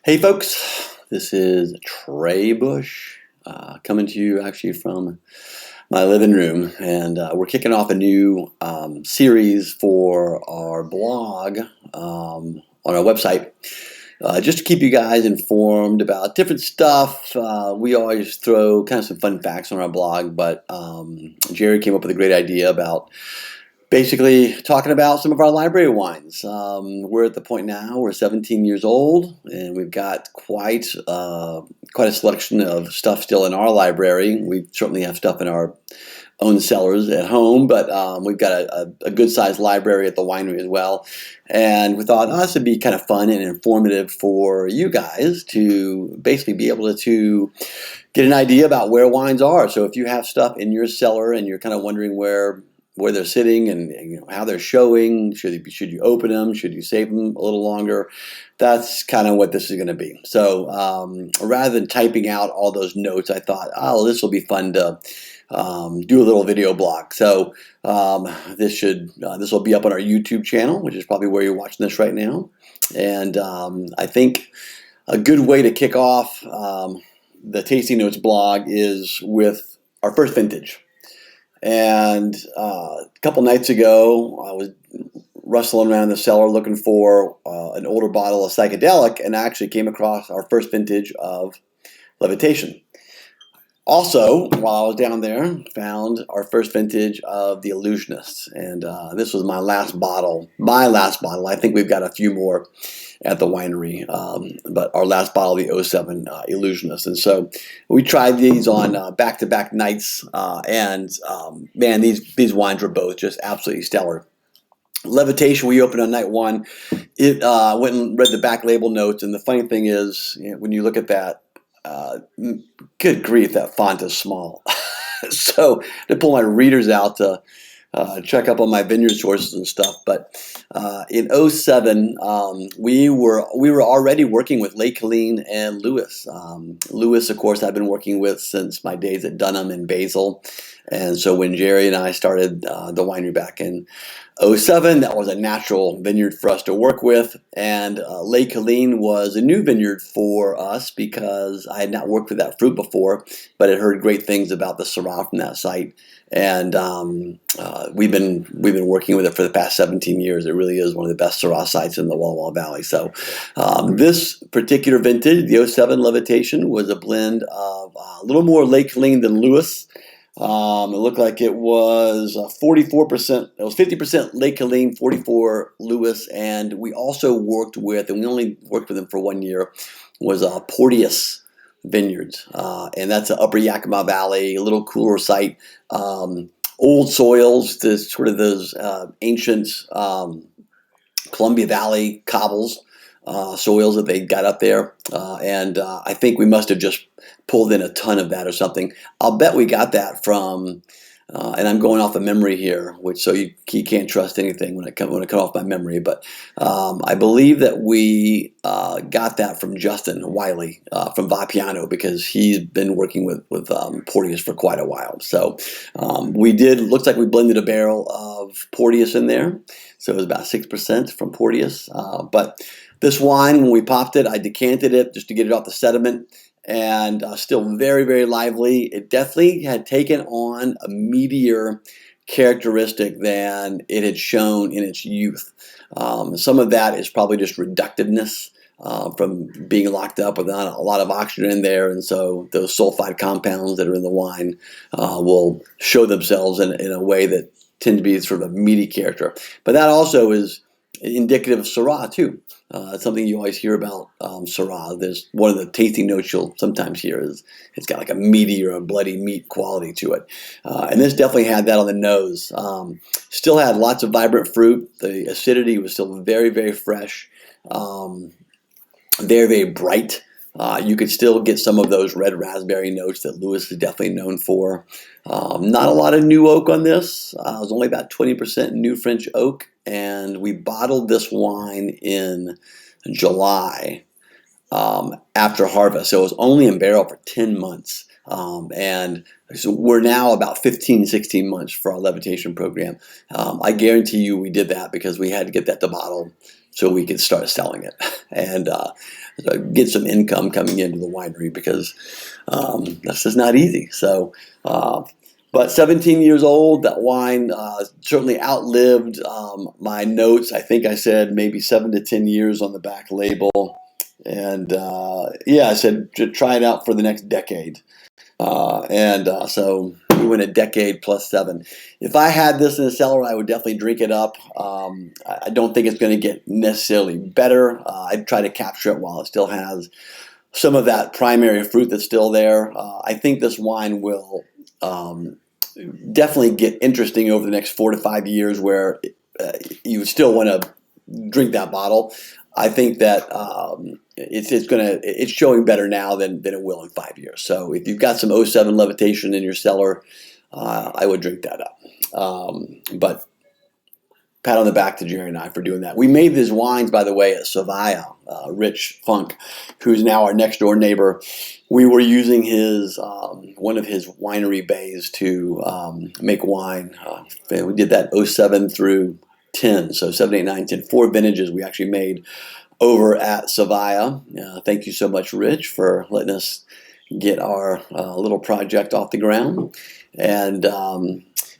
Hey folks, this is Trey Bush coming to you actually from my living room, and we're kicking off a new series for our blog on our website. Just to keep you guys informed about different stuff. We always throw kind of some fun facts on our blog, but Jerry came up with a great idea about basically talking about some of our library wines. We're at the point now, we're 17 years old, and we've got quite a selection of stuff still in our library. We certainly have stuff in our own cellars at home, but we've got a good-sized library at the winery as well. And we thought, this would be kind of fun and informative for you guys to basically be able to get an idea about where wines are. So if you have stuff in your cellar and you're kind of wondering where they're sitting and how they're showing. Should you open them? Should you save them a little longer? That's kind of what this is going to be. So rather than typing out all those notes, I thought, this will be fun to do a little video blog. So this will be up on our YouTube channel, which is probably where you're watching this right now. And I think a good way to kick off the Tasting Notes blog is with our first vintage. And a couple nights ago, I was rustling around the cellar looking for an older bottle of psychedelic, and I actually came across our first vintage of Levitation. Also, while I was down there, found our first vintage of the Illusionist, and this was my last bottle. I think we've got a few more at the winery, but our last bottle of the 07 Illusionist. And so we tried these on back-to-back nights, and man, these wines were both just absolutely stellar. Levitation, we opened on night one. It went and read the back label notes, and the funny thing is, when you look at that, good grief, that font is small. So to pull my readers out to check up on my vineyard sources and stuff. But in 07, we were already working with Lake Helene and Lewis. Lewis, of course, I've been working with since my days at Dunham and Basil. And so when Jerry and I started the winery back in 07, that was a natural vineyard for us to work with. And Lake Helene was a new vineyard for us because I had not worked with that fruit before, but had heard great things about the Syrah from that site. And we've been working with it for the past 17 years. It really is one of the best Syrah sites in the Walla Walla Valley. So this particular vintage, the 07 Levitation, was a blend of a little more Lake Helene than Lewis. It looked like it was 44%. It was 50% Lake Helene, 44 Lewis, and we also worked with, and we only worked with them for 1 year, was Porteous Vineyards, and that's an Upper Yakima Valley, a little cooler site. Old soils, sort of those ancient Columbia Valley cobbles. Soils that they got up there, and I think we must have just pulled in a ton of that or something. I'll bet we got that from, and I'm going off of memory here, which so you can't trust anything when it comes off my memory. But I believe that we got that from Justin Wiley from Vapiano, because he's been working with Porteous for quite a while. So we did. Looks like we blended a barrel of Porteous in there, so it was about 6% from Porteous, but this wine, when we popped it, I decanted it just to get it off the sediment, and still very, very lively. It definitely had taken on a meatier characteristic than it had shown in its youth. Some of that is probably just reductiveness from being locked up with not a lot of oxygen in there, and so those sulfide compounds that are in the wine will show themselves in a way that tend to be sort of a meaty character. But that also is indicative of Syrah too. It's something you always hear about Syrah. There's one of the tasting notes you'll sometimes hear is it's got like a meaty or a bloody meat quality to it. And this definitely had that on the nose. Still had lots of vibrant fruit. The acidity was still very, very fresh, very, very bright. You could still get some of those red raspberry notes that Lewis is definitely known for. Not a lot of new oak on this. It was only about 20% new French oak, and we bottled this wine in July after harvest. So it was only in barrel for 10 months. And so we're now about 15, 16 months for our Levitation program. I guarantee you we did that because we had to get that to bottle so we could start selling it and get some income coming into the winery, because that's just not easy. So, but 17 years old, that wine certainly outlived my notes. I think I said maybe 7 to 10 years on the back label. And I said to try it out for the next decade. So we went a decade plus 7. If I had this in the cellar, I would definitely drink it up. I don't think it's going to get necessarily better. I'd try to capture it while it still has some of that primary fruit that's still there. I think this wine will definitely get interesting over the next 4 to 5 years, where you still want to drink that bottle. I think that it's showing better now than it will in 5 years. So if you've got some 07 Levitation in your cellar, I would drink that up. But pat on the back to Jerry and I for doing that. We made these wines, by the way, at Syrah. Rich Funk, who's now our next door neighbor. We were using his one of his winery bays to make wine. We did that 07 through 10, so 7, 8, 9, 10, 4 vintages we actually made over at Syrah. Thank you so much, Rich, for letting us get our little project off the ground. And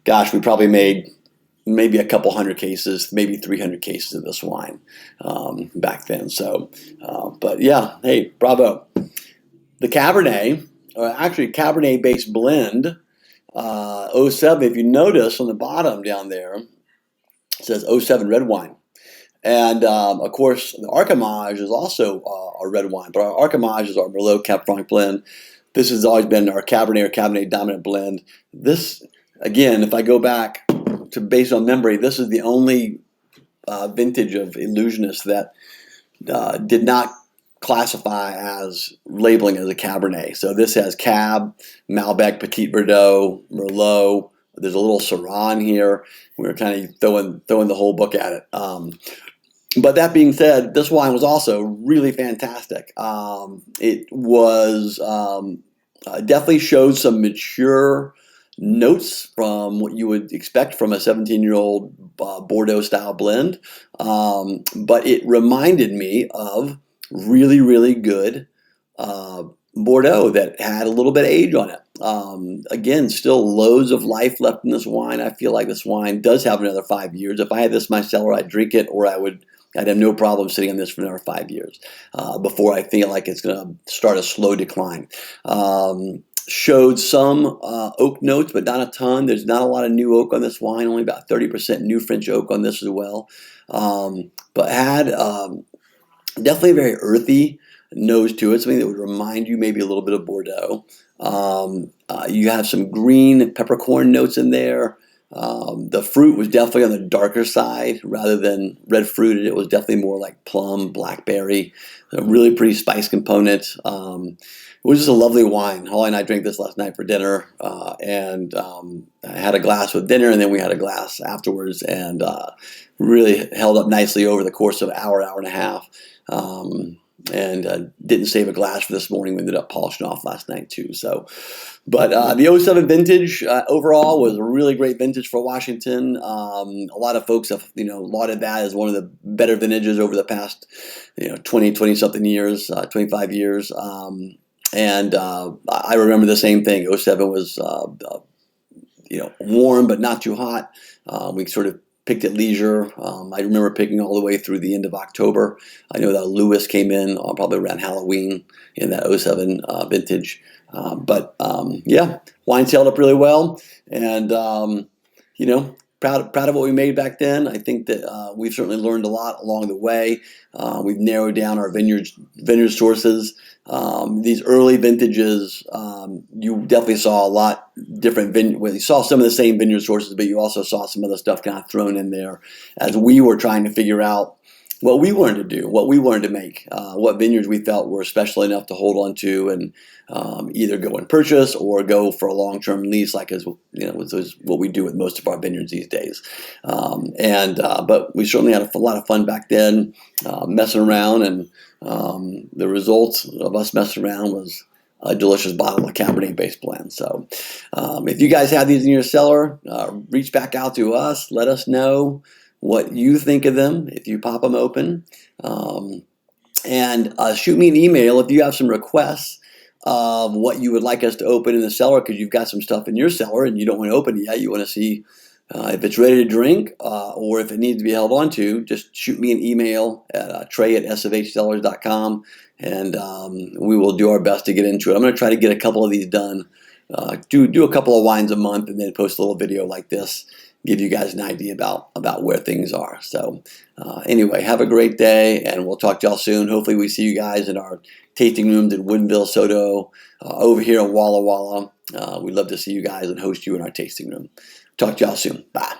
gosh, we probably made maybe a couple hundred cases, maybe 300 cases of this wine back then. So, but yeah, hey, bravo. The Cabernet, actually Cabernet-based blend, 07, if you notice on the bottom down there, it says 07 red wine. And of course, the Archimage is also a red wine, but our Archimage is our Merlot Cab Franc blend. This has always been our Cabernet or Cabernet dominant blend. This, again, if I go back to based on memory, this is the only vintage of Illusionist that did not classify as labeling as a Cabernet. So this has Cab, Malbec, Petit Verdot, Merlot. There's a little Syrah in here. We're kind of throwing the whole book at it. But that being said, this wine was also really fantastic. It was definitely showed some mature notes from what you would expect from a 17-year-old Bordeaux-style blend. But it reminded me of really, really good Bordeaux that had a little bit of age on it. Again, still loads of life left in this wine. I feel like this wine does have another 5 years. If I had this in my cellar, I'd drink it, or I'd have no problem sitting on this for another 5 years before I feel like it's going to start a slow decline. Showed some oak notes, but not a ton. There's not a lot of new oak on this wine, only about 30% new French oak on this as well. But had definitely a very earthy nose to it, something that would remind you maybe a little bit of Bordeaux. You have some green peppercorn notes in there. The fruit was definitely on the darker side rather than red fruited. It was definitely more like plum, blackberry, a really pretty spice component. It was just a lovely wine. Holly and I drank this last night for dinner, and I had a glass with dinner, and then we had a glass afterwards, and really held up nicely over the course of an hour, hour and a half. And didn't save a glass for this morning. We ended up polishing off last night too. So, but the 07 vintage overall was a really great vintage for Washington. A lot of folks have lauded that as one of the better vintages over the past 20 something years, 25 years. And I remember the same thing. 07 was warm but not too hot. We sort of picked at leisure. I remember picking all the way through the end of October. I know that Lewis came in probably around Halloween in that 07 vintage. But wine sailed up really well, and proud of what we made back then. I think that we've certainly learned a lot along the way. We've narrowed down our vineyard sources. These early vintages, you definitely saw a lot different you saw some of the same vineyard sources, but you also saw some other stuff kind of thrown in there as we were trying to figure out what we wanted to do, what we wanted to make, what vineyards we felt were special enough to hold on to and either go and purchase or go for a long-term lease, like is what we do with most of our vineyards these days. But we certainly had a lot of fun back then, messing around, and the result of us messing around was a delicious bottle of Cabernet-based blend. So if you guys have these in your cellar, reach back out to us. Let us know what you think of them if you pop them open. And shoot me an email if you have some requests of what you would like us to open in the cellar, because you've got some stuff in your cellar and you don't want to open it yet. You want to see if it's ready to drink or if it needs to be held on to. Just shoot me an email at trey@sfhcellars.com, and we will do our best to get into it. I'm going to try to get a couple of these done. Do a couple of wines a month, and then post a little video like this, give you guys an idea about where things are. So anyway, have a great day, and we'll talk to y'all soon. Hopefully we see you guys in our tasting rooms in Woodinville, Soto, over here in Walla Walla. We'd love to see you guys and host you in our tasting room. Talk to y'all soon. Bye.